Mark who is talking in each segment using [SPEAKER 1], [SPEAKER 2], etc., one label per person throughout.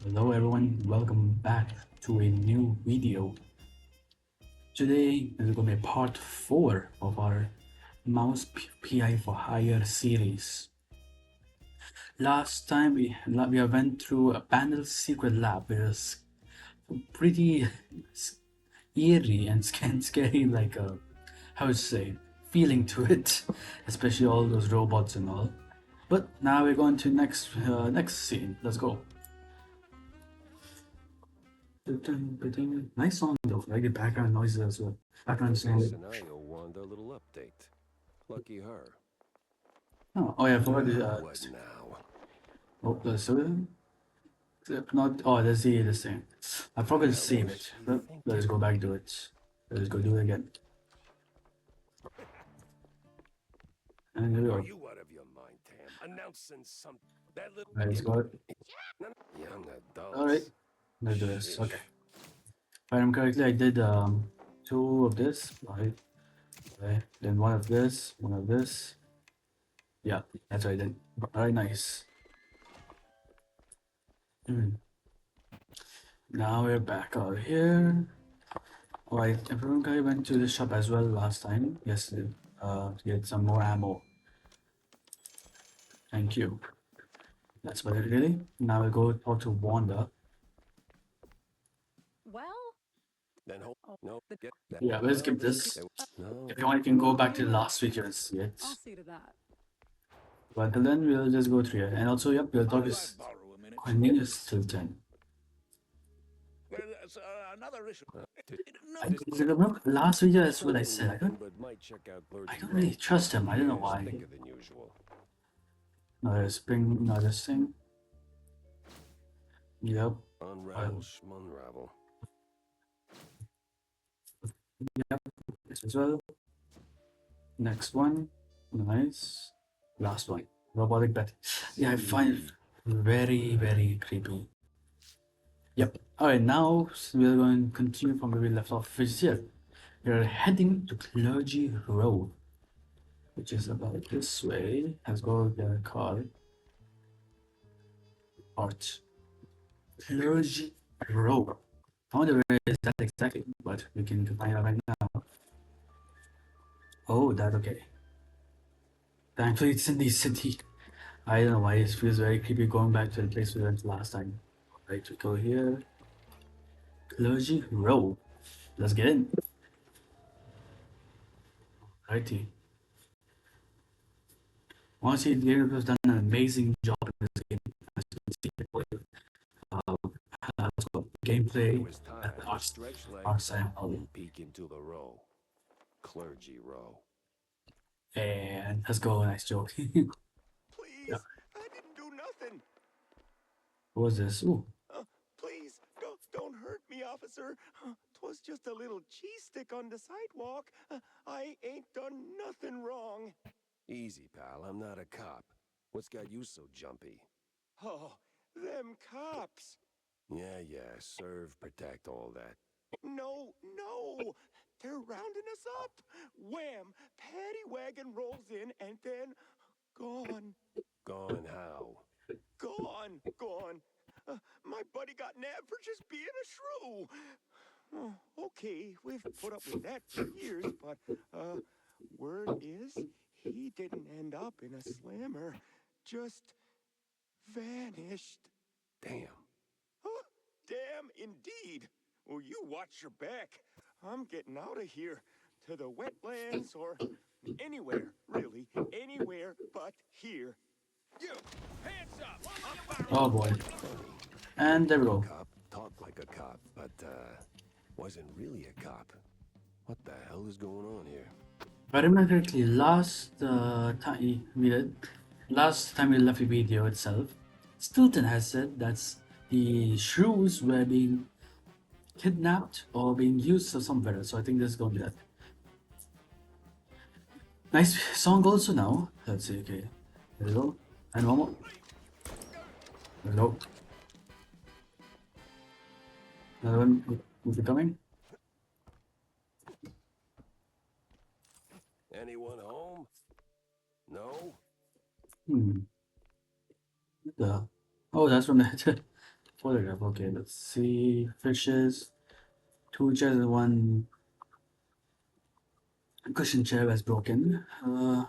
[SPEAKER 1] Hello everyone, welcome back to a new video. Today is going to be part 4 of our Mouse PI for Hire series. Last time we went through a panel secret lab which was pretty eerie and scary, like a, how to say, feeling to it, especially all those robots and all. But now we're going to next scene. Let's go. Nice song though, like the background noises as well. Background
[SPEAKER 2] Okay,
[SPEAKER 1] sound.
[SPEAKER 2] scenario one, a little update. Lucky her.
[SPEAKER 1] Oh yeah, I forgot
[SPEAKER 2] What now?
[SPEAKER 1] so if not, oh, let's see this thing. I forgot to
[SPEAKER 2] Hell
[SPEAKER 1] save
[SPEAKER 2] is
[SPEAKER 1] it.
[SPEAKER 2] she
[SPEAKER 1] Let's
[SPEAKER 2] thinking?
[SPEAKER 1] go back to it. Let's go do it again. And here we
[SPEAKER 2] Are
[SPEAKER 1] go.
[SPEAKER 2] you out of your mind, Tam? Announcing some that little
[SPEAKER 1] Alright, let's go.
[SPEAKER 2] young
[SPEAKER 1] Alright,
[SPEAKER 2] adults.
[SPEAKER 1] let's do this. Okay.
[SPEAKER 2] Shish.
[SPEAKER 1] If I remember correctly, I did two of this, right? Okay. Then one of this, one of this. Yeah, that's what I did. Alright, nice. Now we're back out here. Alright, everyone guy went to the shop as well last time. Yes, to get some more ammo. Thank you. That's about it really. Now we'll go talk to Wanda.
[SPEAKER 3] Well,
[SPEAKER 2] Then hold.
[SPEAKER 3] oh,
[SPEAKER 2] No, get that.
[SPEAKER 1] Yeah, we'll
[SPEAKER 2] Well,
[SPEAKER 1] skip
[SPEAKER 2] this.
[SPEAKER 1] this.
[SPEAKER 2] No.
[SPEAKER 1] If you want, you can go back to last video and see it.
[SPEAKER 3] I'll see to that.
[SPEAKER 1] But until then, we'll just go through it. And also, yep, we'll talk to
[SPEAKER 4] I'll borrow a minute.
[SPEAKER 1] Cornelius Stilton.
[SPEAKER 4] Well, that's another issue. No,
[SPEAKER 1] I remember last video that's what I said.
[SPEAKER 2] But might check out
[SPEAKER 1] I don't really trust him. I don't know why.
[SPEAKER 2] Thicker than usual.
[SPEAKER 1] Another spring, another thing. Yep.
[SPEAKER 2] Unravel, schmunravel.
[SPEAKER 1] Yep. This as well. Next one. Nice. Last one. Robotic Betty. Yeah, I find it very creepy. Yep. Alright, now we're going to continue from where we left off, which is here. We're heading to Clergy Road, which is about this way. Let's go get a car. Art. Clergy Road. I wonder where is that exactly, but we can find out right now. Oh, that okay. Thankfully, it's in the city. I don't know why it feels very creepy going back to the place we went last time. Right, we go here. Clergy Road. Let's get in. Righty. Honestly, the game has done an amazing job in this game. As you can see, gameplay,
[SPEAKER 2] Was tired. Stretch legs.
[SPEAKER 1] art style,
[SPEAKER 2] Peek into the row. Clergy row.
[SPEAKER 1] and let's go. Nice joke.
[SPEAKER 4] please.
[SPEAKER 1] Yeah.
[SPEAKER 4] I didn't do nothing.
[SPEAKER 1] What was this? Ooh,
[SPEAKER 4] Please, don't hurt me, officer. 'Twas just a little cheese stick on the sidewalk. I ain't done nothing wrong.
[SPEAKER 2] Easy, pal. I'm not a cop. What's got you so jumpy?
[SPEAKER 4] Oh, them cops.
[SPEAKER 2] Yeah. Serve, protect, all that.
[SPEAKER 4] No. They're rounding us up. Wham! Paddy wagon rolls in and then gone.
[SPEAKER 2] Gone how?
[SPEAKER 4] Gone. My buddy got nabbed for just being a shrew. Okay, we've put up with that for years, but word is he didn't end up in a slammer, just vanished.
[SPEAKER 2] Damn.
[SPEAKER 4] Huh, damn indeed. Well, you watch your back. I'm getting out of here to the wetlands or anywhere, really, anywhere but here. You, hands up!
[SPEAKER 1] oh boy.
[SPEAKER 2] Funny.
[SPEAKER 1] And there we go.
[SPEAKER 2] Cop talked like a cop, but wasn't really a cop. What the hell is going on here?
[SPEAKER 1] If I remember correctly, last time we left the video itself, Stilton has said that the shrews were being kidnapped or being used for somewhere. So I think this is going to be that. Nice song also now. Let's see. Okay, there we go. And one more. There we go. Another one will be coming.
[SPEAKER 2] Anyone home? No?
[SPEAKER 1] Hmm. What the? Oh, that's from the Full it up. Okay, let's see. Fishes. 2 chairs and 1 cushion chair was broken. Oh.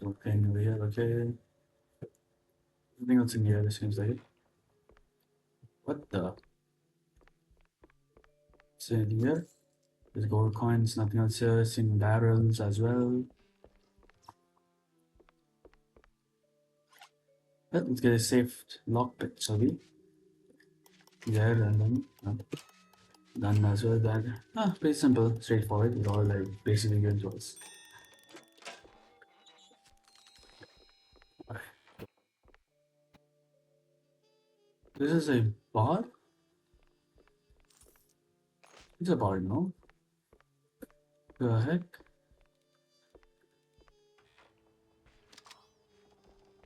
[SPEAKER 1] Okay, over here. Okay. Nothing else in here, it seems like. What the? What's in here? There's gold coins, nothing else here. Seeing barrels as well. Well, let's get a safe lockpick, shall we? There and then done as well. That pretty simple, straightforward. It's all like basically given to us. Alright. This is a bar. It's a bar, no? The heck?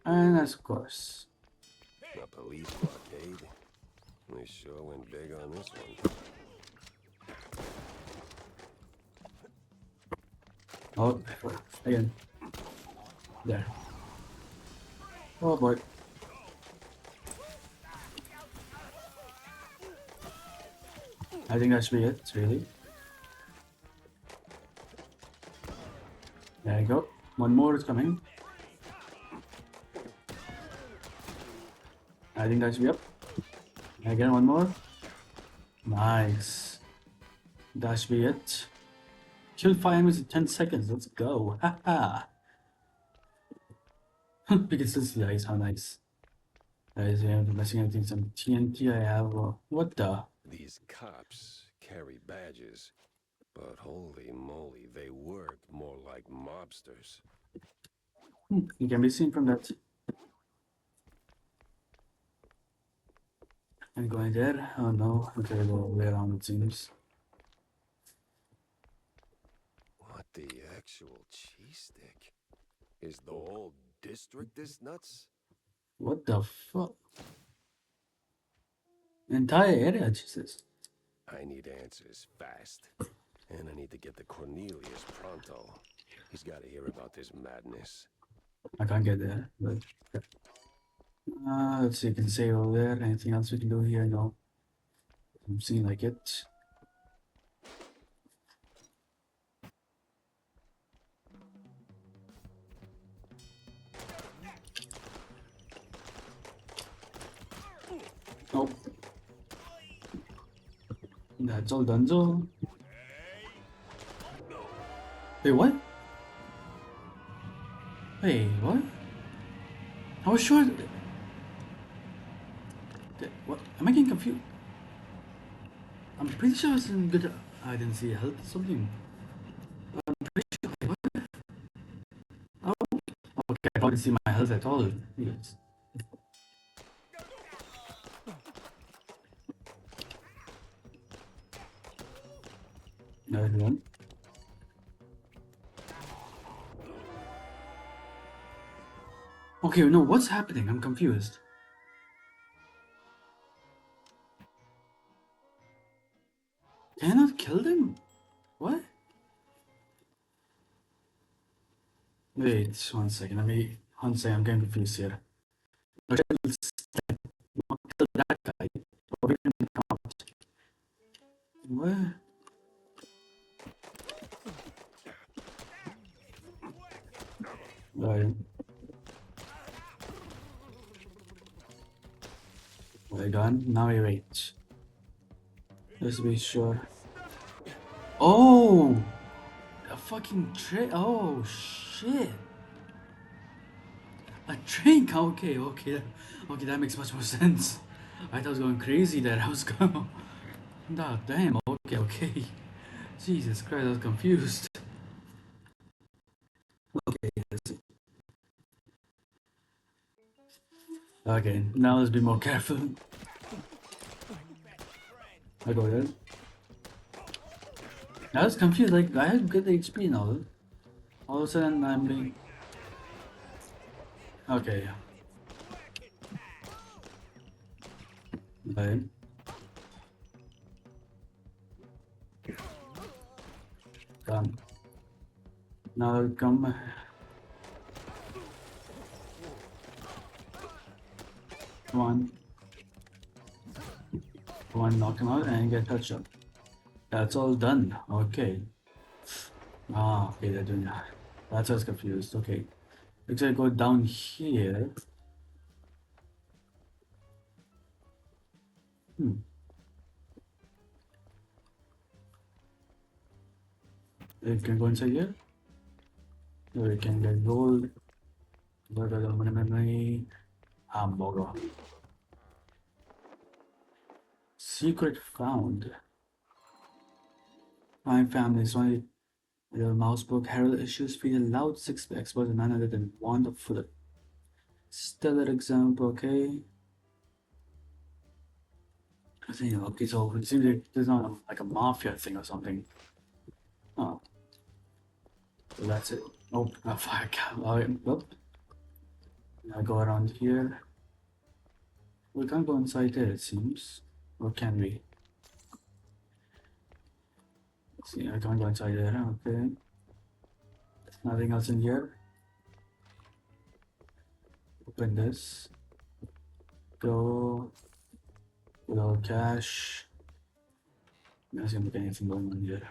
[SPEAKER 1] And of course.
[SPEAKER 2] A police blockade. They sure went big on this one.
[SPEAKER 1] Oh, again. There. Oh boy. I think that should be it, really. There you go. One more is coming. I think that should be up. Again, one more. Nice. That should be it. Kill 5 enemies in 10 seconds. Let's go. Haha. We can still see the ice. How nice. Guys, I'm messing anything. Some TNT I have. What the?
[SPEAKER 2] These cops carry badges, but holy moly, they work more like mobsters.
[SPEAKER 1] You can be seen from that. And going there. Oh no. Okay, go way around it seems.
[SPEAKER 2] What the actual cheese stick? Is the whole district this nuts?
[SPEAKER 1] What the fuck? Entire area, Jesus.
[SPEAKER 2] I need answers fast. And I need to get to Cornelius pronto. He's got to hear about this madness.
[SPEAKER 1] I can't get there, but let's see, you can save over there. Anything else we can do here? No. I'm seeing like it. Nope. That's all done, so. Wait, what? Wait, what? I was sure. What? Am I getting confused? I'm pretty sure I was in good. I didn't see health or something. I'm pretty sure. What? Oh, okay. I didn't see my health at all. Yes. Everyone. Okay, no, what's happening? I'm confused. Can I not kill them? What? Wait, 1 second. Let me. 1 second, I'm getting confused here. Okay, let's not kill that guy. Or we can come out. What? Right. Well done. Now we wait. Let's be sure. Oh! A fucking train. Oh, shit. A train. Okay, okay. Okay, that makes much more sense. I thought I was going crazy there. I was going. Nah, damn. Okay, okay. Jesus Christ, I was confused. Okay, let's see. Okay, now let's be more careful. I go there. I was confused, like, I had good HP now. All of a sudden, I'm being... Okay. Right. Done. Now come... Come on. Go and knock him out and get touched up. That's all done. Okay. Ah, okay, they're doing that. That's why I was confused. Okay. Looks like I go down here. Hmm. We can go inside here. We can get gold. But I don't want memory. Hamburger. Secret found. My family's only the mouse book Herald issues feed a loud six expert and none other than wonderful. Stellar example, okay. I think okay, so it seems like there's not like a mafia thing or something. Oh, so that's it. Oh, a fire cat. Alright, well, now go around here. We can't go inside there, it seems. Or can we? Let's see, I can't go inside there. Okay. Nothing else in here. Open this. Go. Without cash. There's gonna be anything going on here.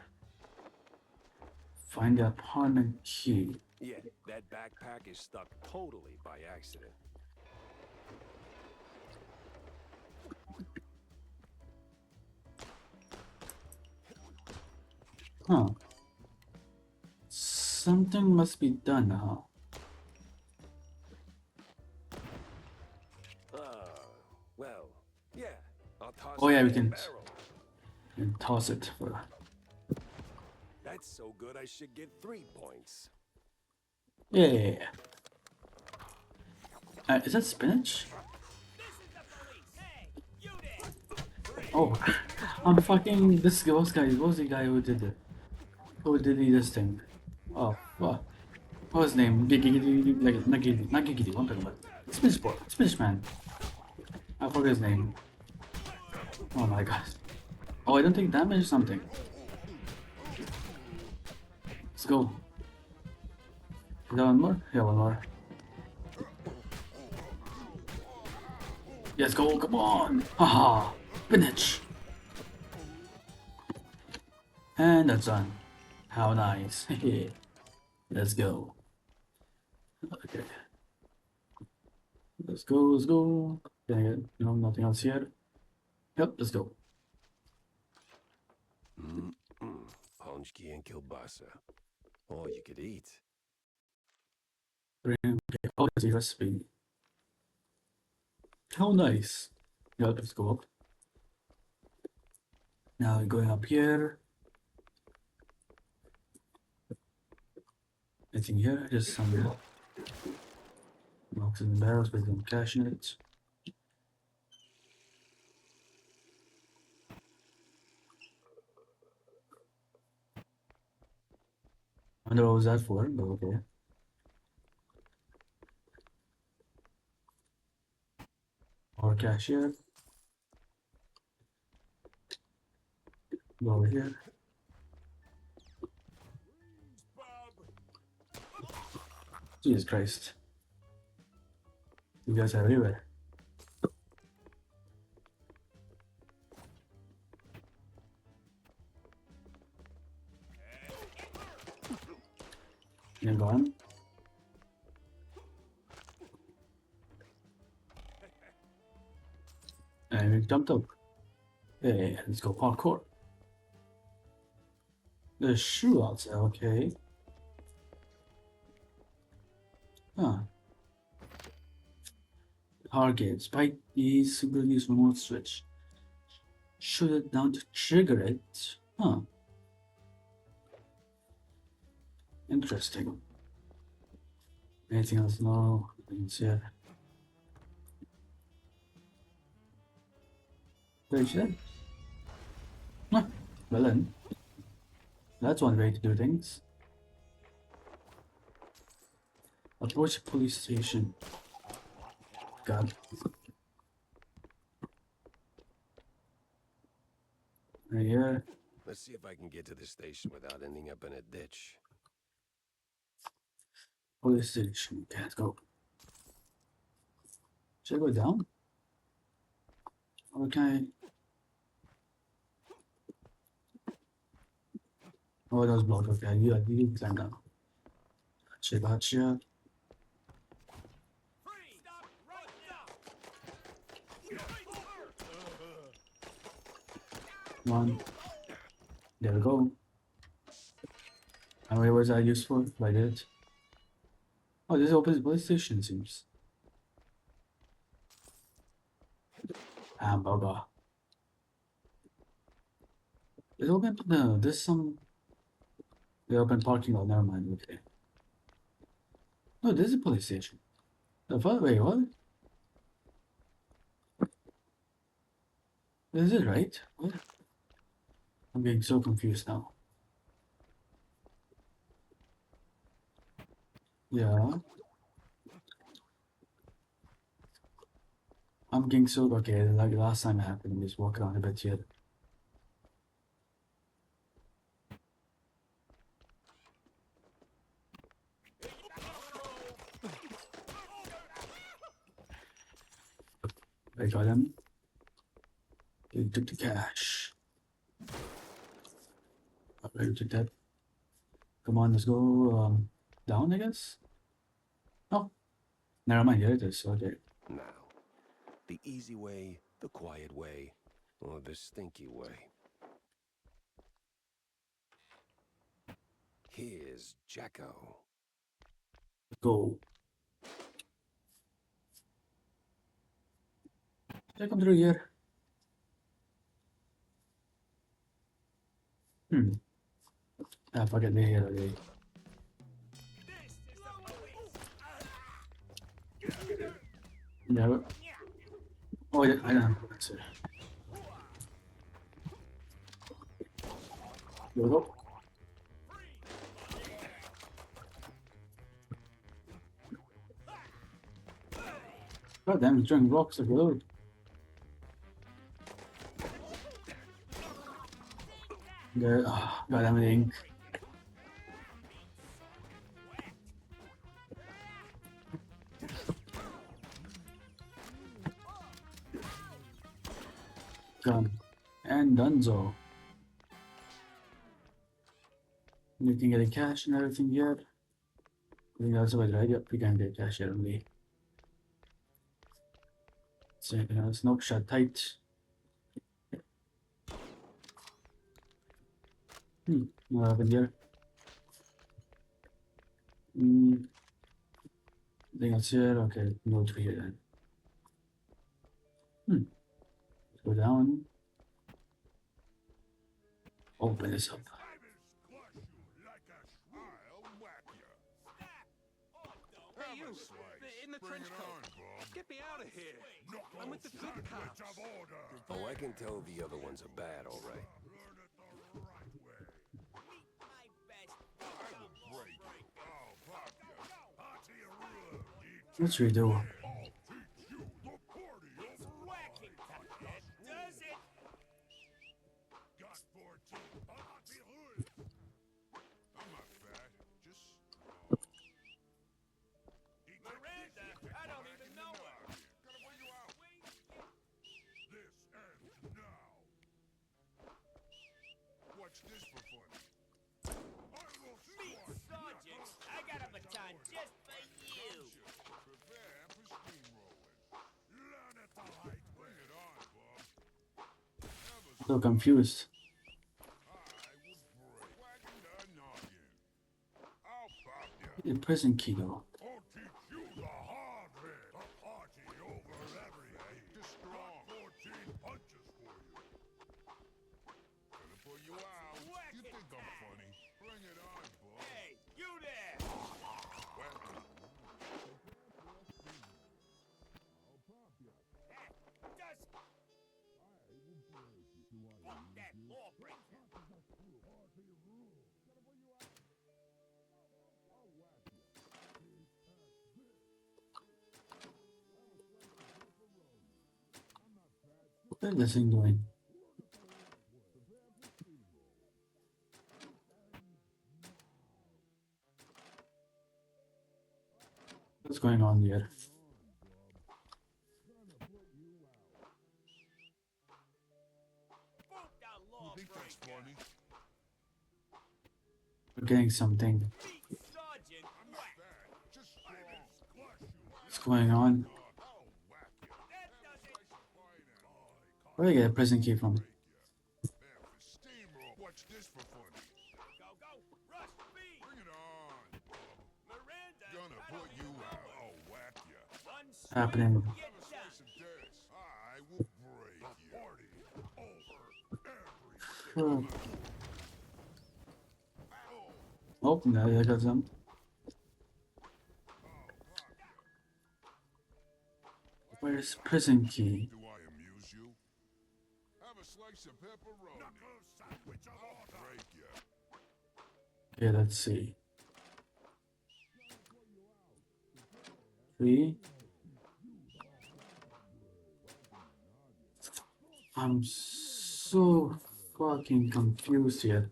[SPEAKER 1] Find the apartment key.
[SPEAKER 2] Yeah, that backpack is stuck totally by accident.
[SPEAKER 1] Huh. Something must be done, huh?
[SPEAKER 2] Well, yeah. I'll toss
[SPEAKER 1] Oh
[SPEAKER 2] it
[SPEAKER 1] yeah, we
[SPEAKER 2] in
[SPEAKER 1] can
[SPEAKER 2] the barrel.
[SPEAKER 1] and toss it for.
[SPEAKER 2] That's so good I should get 3 points.
[SPEAKER 1] Yeah. Is that spinach? Oh, I'm fucking this ghost guy. What was the guy who did it? Who did this thing? Oh, what? What was his name? Like not Giggity. What I'm talking about? Spinach boy, Spinach man. I forgot his name. Oh my god. Oh, I don't take damage or something. Let's go. Is there one more? Yeah, one more. Let's go, come on! Haha! Spinach! And that's done. How nice. Let's go. Okay. Let's go, let's go. Dang it. No, nothing else here. Yep, let's go.
[SPEAKER 2] Honchki and kielbasa. All you could eat.
[SPEAKER 1] Okay. Oh, there's a recipe. How nice. Yep, let's go up. Now we're going up here. Anything here? Just some boxes and barrels with some cash in it. I wonder what was that for, but okay. More cash here. Go over here. Jesus Christ. You guys are everywhere. You're gone. And we jumped up. Hey, let's go parkour. There's shoe outside, okay. Huh. Target. Spike the single use remote switch. Shoot it down to trigger it. Huh. Interesting. Anything else? No. Nothing's here. Very sure. Huh. Well then. That's one way to do things. Approach a police station. God. Right here.
[SPEAKER 2] Let's see if I can get to the station without ending up in a ditch.
[SPEAKER 1] Police station. Okay, let's go. Should I go down? Or can I? Oh, that was blocked. Okay, you climb down. Gotcha. Come on. There we go. And where was that used for? If I did it. Oh, this opens the police station, seems. Hamburger. It's open. No, there's some. The open parking lot. Never mind. Okay. No, this is a police station. The fuck? Wait, what? Is it right? What? I'm getting so confused now. Yeah. I'm getting so okay. Like last time it happened, I'm just walking around a bit here. I got him. He took the cash. Alright, we took that. Come on, let's go down, I guess. Oh, never mind. Here it is. Okay.
[SPEAKER 2] Now, the easy way, the quiet way, or the stinky way. Here's Jacko.
[SPEAKER 1] Go. Take him through here. Ah, fuck it. They're here. Okay. Yeah. Oh, yeah. I know. That's it. There we go. God damn, he's throwing rocks like a load. There. Oh, God damn it, ink. Done. And donezo. You can get a cash and everything here. I think that's about right. Yep, we can get cash here only. So, it's not shut tight. What happened here? I think that's here. Okay, go to here then. Let's go down. Open this up.
[SPEAKER 3] Hey, you! In the trench coat! Get me out of here! I'm with the good cops!
[SPEAKER 2] Oh, I can tell the other ones are bad, all right.
[SPEAKER 1] Let's redo.
[SPEAKER 5] What's this for fun? Meet Sergeant! I got a baton just for you! Prepare for steamrolling. Learn it the right way. Bring it on, Bob.
[SPEAKER 1] So confused.
[SPEAKER 5] I would break. Wagging the noggin. I'll pop ya.
[SPEAKER 1] The prison key though.
[SPEAKER 5] I'll teach you the hard way. A party over everything. Just strong. 14 punches for you. Gonna pull you out. You think I'm funny? Bring it on, Bob. Hey, you there! Well, I'll pop ya. Just... Fuck that lawbreaker!
[SPEAKER 1] What is this thing doing? What's going on here?
[SPEAKER 5] You think that's funny?
[SPEAKER 1] We're getting something. What's going on? Where did I get a prison key from?
[SPEAKER 5] Steamroll. Watch this for funny. Bring it on. Gonna put you out. I'll whack ya.
[SPEAKER 1] Happening.
[SPEAKER 5] Have a slice of this. I will break you. Party over.
[SPEAKER 1] Oh, no, I got some. Where's prison key?
[SPEAKER 5] Do I amuse you? Have a slice of pepperoni. I'll break ya.
[SPEAKER 1] Okay, let's see. 3. I'm so fucking confused here.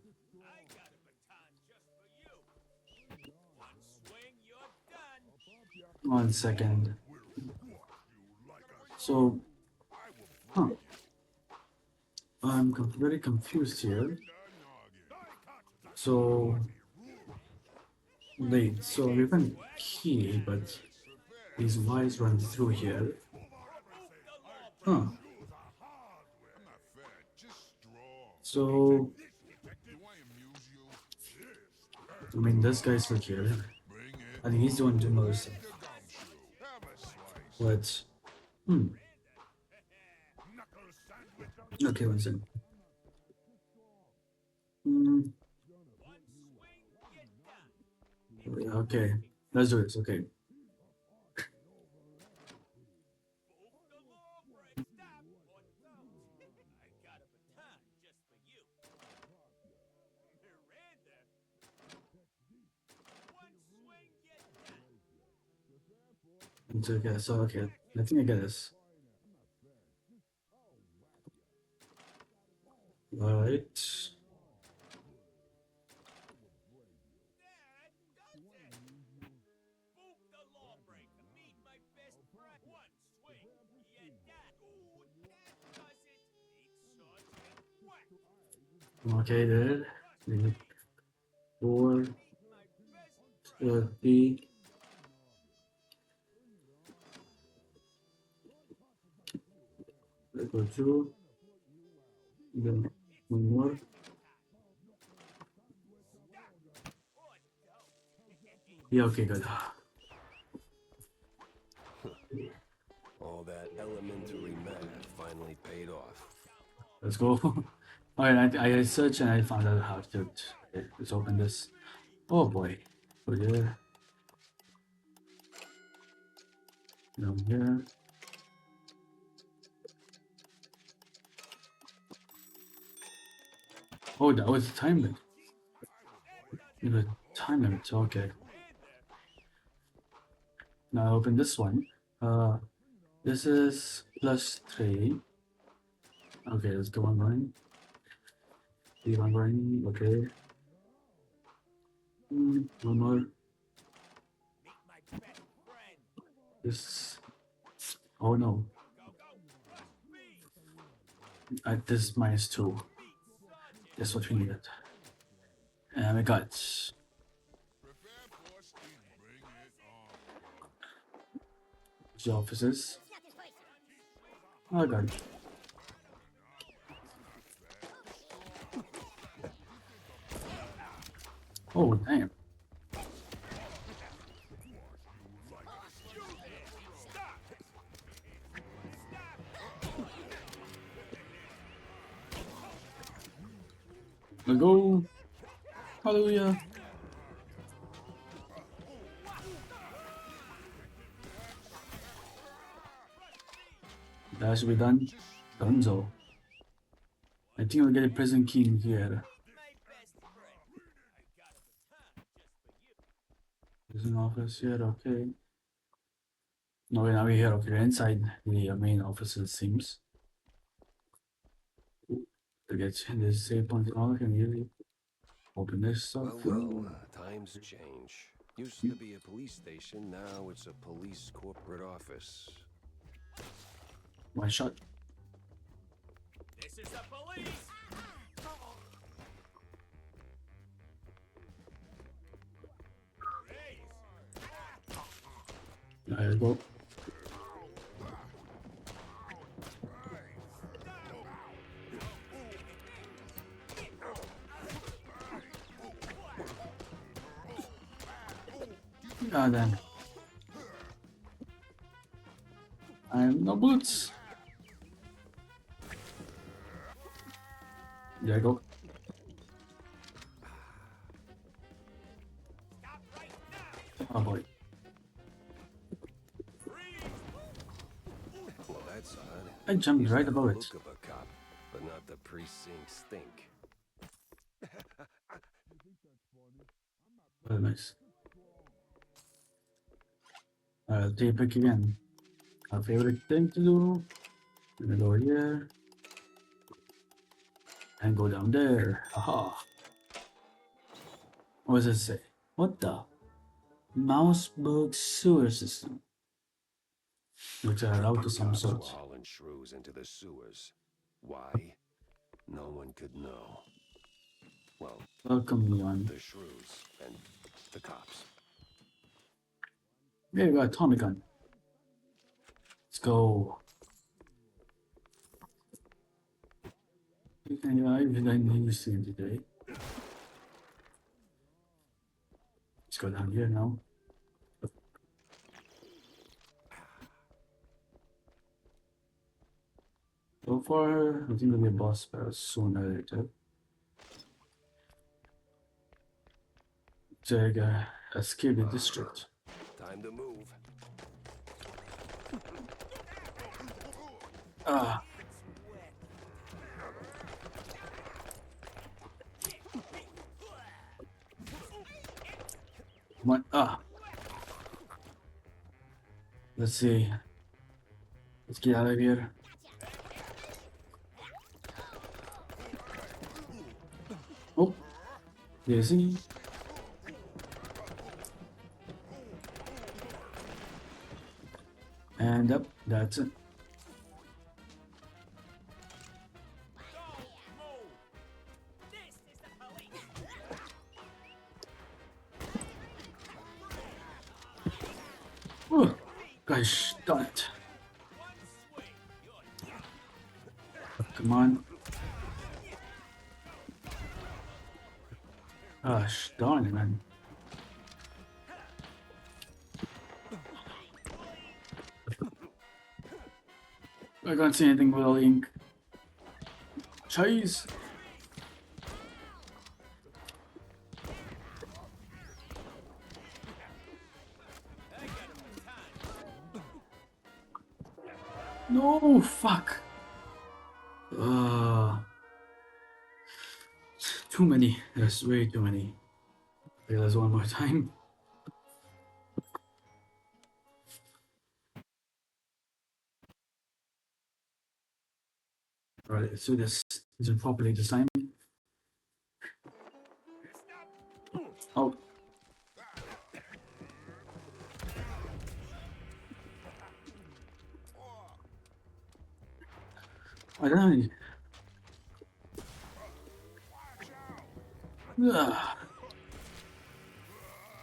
[SPEAKER 1] One second. So, I'm very confused here. So, wait, so we can key, but these wires run through here. Huh.
[SPEAKER 5] I'm not fat, just strong.
[SPEAKER 1] So,
[SPEAKER 5] Do I amuse you?
[SPEAKER 1] I mean, this guy's for here.
[SPEAKER 5] Bring it.
[SPEAKER 1] I think he's the one doing other stuff.
[SPEAKER 5] The gumshoe. Have a slice.
[SPEAKER 1] But, okay, one second. Okay, let's do this. Okay. It's okay, so okay, I think I get this. Right. Okay, there. 4, 30. Let's go 2. Then one more. Yeah, okay, good.
[SPEAKER 2] All that elementary math finally paid off.
[SPEAKER 1] Let's go. Alright, I searched and I found out how to. Okay, let's open this. Oh boy. Oh yeah. Down here. Oh, that was the time limit. The time limit, okay. Now open this one. This is +3. Okay, let's go on running. Keep on running, okay. One more. This. Oh no. This is -2. That's what we needed. And we got
[SPEAKER 5] Prepare for steam. Bring it on.
[SPEAKER 1] the offices. Oh god. Oh damn. Let's go. Hallelujah. That should be done. Dunzo. I think we'll get a prison key in here. Prison office here, okay. No, now we're here, okay, we're inside the main office, it seems. To get in this save point, all I can really open this stuff.
[SPEAKER 2] Well, times change. Used to be a police station, now it's a police corporate office.
[SPEAKER 1] One shot.
[SPEAKER 3] This is the police!
[SPEAKER 1] There you go. Ah, then. I have no bullets. There you go. Oh boy.
[SPEAKER 2] Well, that's odd.
[SPEAKER 1] I jumped
[SPEAKER 2] He's
[SPEAKER 1] right
[SPEAKER 2] got
[SPEAKER 1] above
[SPEAKER 2] the
[SPEAKER 1] it.
[SPEAKER 2] look of a cop, but not the precinct stink.
[SPEAKER 1] Very nice. Take a pick again. Our favorite thing to do. I'm gonna go here. And go down there. Haha. What does it say? What the? Mouseburg sewer system. Looks like a route of some
[SPEAKER 2] Cops were
[SPEAKER 1] sort.
[SPEAKER 2] hauling shrews into the sewers. Why? No one could know. Well,
[SPEAKER 1] Welcome, Leon.
[SPEAKER 2] the shrews and the cops.
[SPEAKER 1] Yeah, we got a Tommy gun. Let's go. Yeah, I need to see today. Let's go down here now. So far, I think there'll be a boss battle sooner or later. Take escape the district.
[SPEAKER 2] Time to move.
[SPEAKER 1] Ah. What? Ah. Let's see. Let's get out of here. Oh. Easy. And up. That's it. Oh, gosh, darn it. Come on. Gosh, darn it, man. I can't see anything with all the ink. Chase. No, fuck. Too many. There's way too many. Realize one more time. Alright, let's do this. Is it properly this time? Oh. I don't know. Yeah,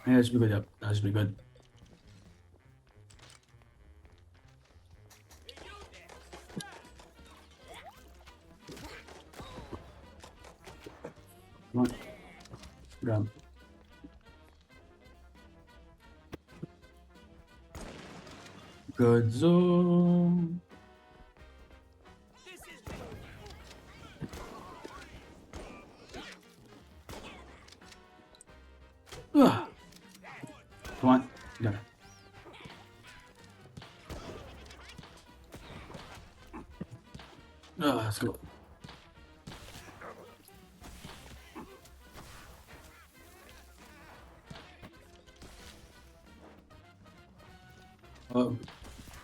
[SPEAKER 1] that should be good. Yep, that should be good. Come on. Grab. Good zone. Ugh. Come on. Got it. Let's go. Oh,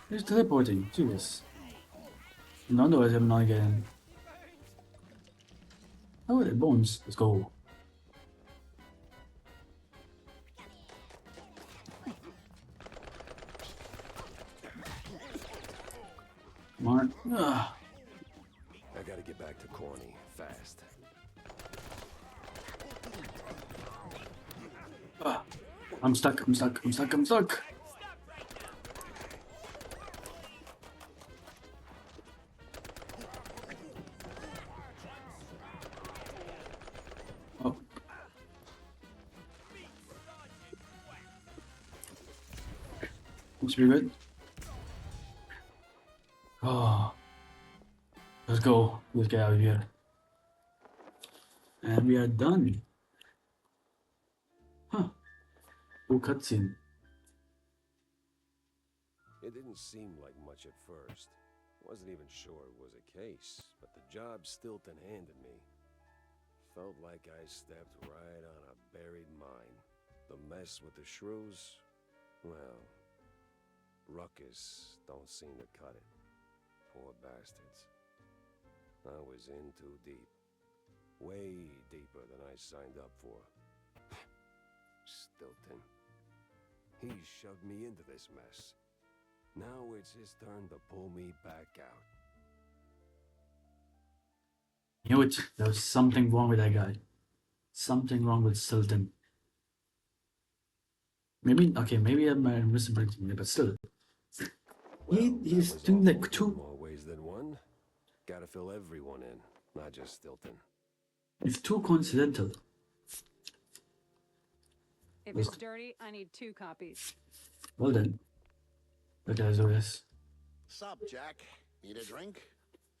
[SPEAKER 1] he's teleporting. Jesus. No, otherwise I'm not getting. Oh, the bones. Let's go. Come on. Ugh.
[SPEAKER 2] I gotta get back to Corny fast.
[SPEAKER 1] I'm stuck. I'm stuck. I'm stuck. I'm stuck. Looks pretty good. Oh, let's go. Let's get out of here. And we are done. Huh. Cool cutscene.
[SPEAKER 2] It didn't seem like much at first. Wasn't even sure it was a case, but the job Stilton handed me felt like I stepped right on a buried mine. The mess with the shrews, well, Ruckus don't seem to cut it. Poor bastards. I was in too deep. Way deeper than I signed up for. Stilton. He shoved me into this mess. Now it's his turn to pull me back out.
[SPEAKER 1] You know what? There was something wrong with that guy. Something wrong with Stilton. Maybe, okay, maybe I'm misinterpreting it, but still. He's
[SPEAKER 2] That was
[SPEAKER 1] doing like
[SPEAKER 2] awful in
[SPEAKER 1] two.
[SPEAKER 2] more ways than one. Gotta fill everyone in, not just Stilton.
[SPEAKER 1] It's too coincidental.
[SPEAKER 6] If it's dirty, I need 2 copies.
[SPEAKER 1] Well then. Look at this.
[SPEAKER 7] Sup, Jack? Need a drink?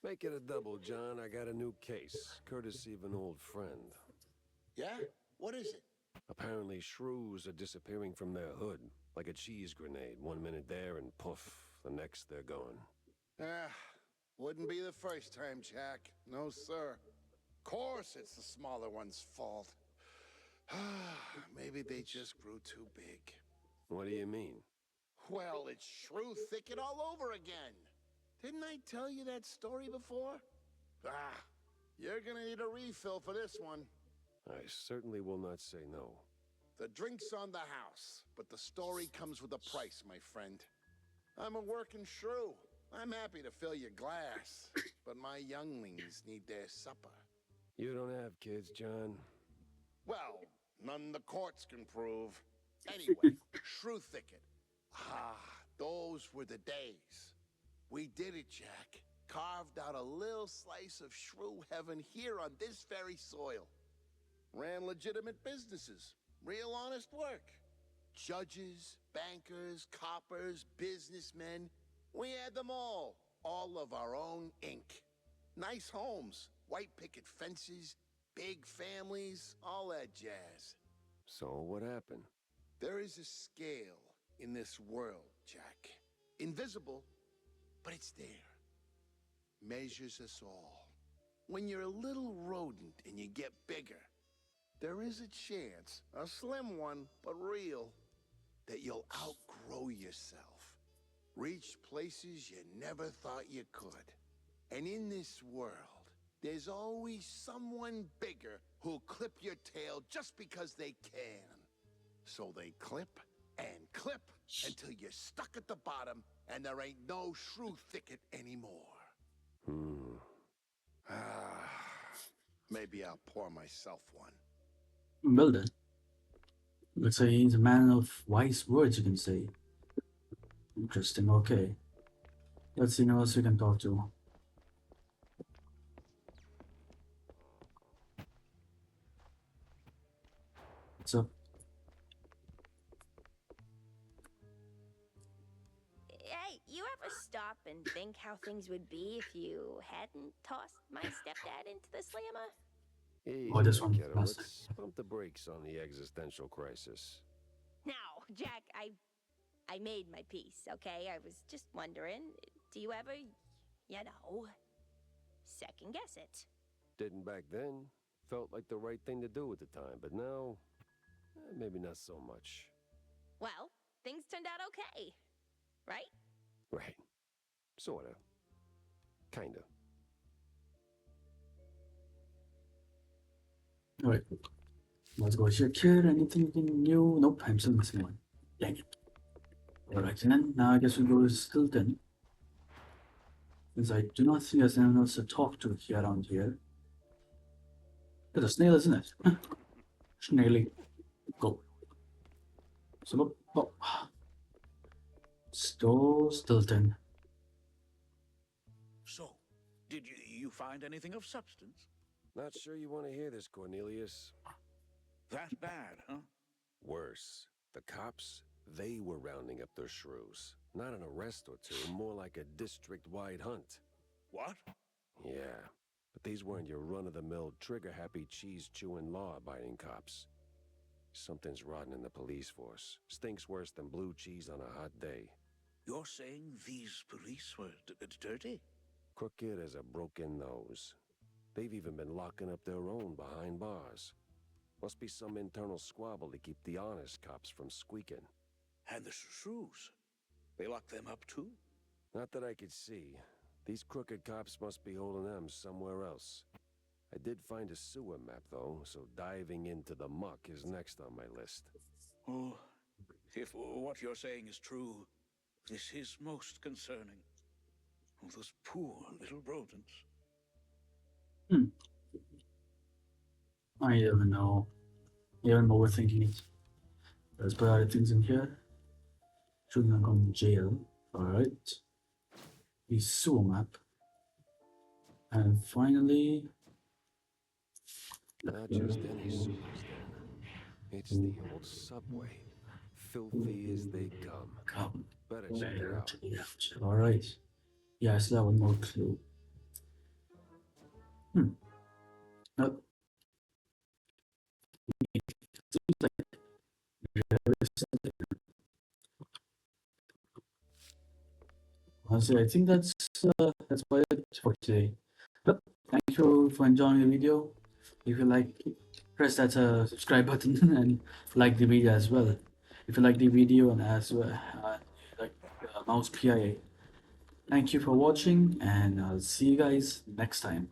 [SPEAKER 2] Make it a double, John. I got a new case, courtesy of an old friend.
[SPEAKER 7] Yeah? What is it?
[SPEAKER 2] Apparently, shrews are disappearing from their hood, like a cheese grenade. 1 minute there and poof, the next they're gone.
[SPEAKER 7] Wouldn't be the first time, Jack. No, sir. Course it's the smaller one's fault. Maybe they just grew too big.
[SPEAKER 2] What do you mean?
[SPEAKER 7] Well, it's shrew thicket all over again. Didn't I tell you that story before? You're gonna need a refill for this one.
[SPEAKER 2] I certainly will not say no.
[SPEAKER 7] The drink's on the house, but the story comes with a price, my friend. I'm a working shrew. I'm happy to fill your glass, but my younglings need their supper.
[SPEAKER 2] You don't have kids, John.
[SPEAKER 7] Well, none the courts can prove. Anyway, shrew thicket. Those were the days. We did it, Jack. Carved out a little slice of shrew heaven here on this very soil. Ran legitimate businesses. Real honest work. Judges, bankers, coppers, businessmen. We had them all. All of our own ink. Nice homes, white picket fences, big families, all that jazz.
[SPEAKER 2] So what happened?
[SPEAKER 7] There is a scale in this world, Jack. Invisible, but it's there. Measures us all. When you're a little rodent and you get bigger, there is a chance, a slim one, but real, that you'll outgrow yourself. Reach places you never thought you could. And in this world, there's always someone bigger who'll clip your tail just because they can. So they clip and clip until you're stuck at the bottom and there ain't no shrew thicket anymore. Maybe I'll pour myself one.
[SPEAKER 1] Well then. Looks like he's a man of wise words, you can say. Interesting, okay. Let's see who else we can talk to. What's up?
[SPEAKER 8] Hey, you ever stop and think how things would be if you hadn't tossed my stepdad into the slammer?
[SPEAKER 2] Easy,
[SPEAKER 1] Oh, this one,
[SPEAKER 2] kiddo.
[SPEAKER 1] last
[SPEAKER 2] Let's pump the brakes on the existential crisis.
[SPEAKER 8] Now, Jack, I made my peace, okay? I was just wondering, do you ever, second guess it?
[SPEAKER 2] Didn't back then. Felt like the right thing to do at the time, but now, maybe not so much.
[SPEAKER 8] Well, things turned out okay, right?
[SPEAKER 2] Right. Sorta. Kinda.
[SPEAKER 1] Alright. Let's go check here. Anything new? Nope, I'm still missing one. Dang it. Alright, and then now I guess we go to Stilton. Since I do not think there's anyone else to talk to here around here. There's a snail, isn't it? Snaily. Go. So, Stilton.
[SPEAKER 9] So, did you find anything of substance?
[SPEAKER 2] Not sure you want to hear this, Cornelius.
[SPEAKER 9] That bad, huh?
[SPEAKER 2] Worse. The cops They were rounding up their shrews. Not an arrest or two, more like a district-wide hunt.
[SPEAKER 9] What?
[SPEAKER 2] Yeah, but these weren't your run-of-the-mill, trigger-happy, cheese-chewing, law-abiding cops. Something's rotten in the police force. Stinks worse than blue cheese on a hot day.
[SPEAKER 9] You're saying these police were dirty?
[SPEAKER 2] Crooked as a broken nose. They've even been locking up their own behind bars. Must be some internal squabble to keep the honest cops from squeaking.
[SPEAKER 9] And the shrews? They lock them up too?
[SPEAKER 2] Not that I could see. These crooked cops must be holding them somewhere else. I did find a sewer map, though, so diving into the muck is next on my list.
[SPEAKER 9] Oh, if what you're saying is true, this is most concerning. Oh, those poor little rodents.
[SPEAKER 1] I don't know. Even overthinking it. Let's put other things in here. Shouldn't have gone to jail. Alright. The sewer map. And finally,
[SPEAKER 2] Not just any sewers, then. It's the old subway. Filthy as they come.
[SPEAKER 1] come
[SPEAKER 2] Better check it
[SPEAKER 1] better
[SPEAKER 2] out.
[SPEAKER 1] to the left. Alright. Yeah, I still have one more clue. Nope. Seems like very simple. Honestly, I think that's about it for today. But thank you for enjoying the video. If you like, press that subscribe button and like the video as well. If you like the video and as well like Mouse PIA. Thank you for watching, and I'll see you guys next time.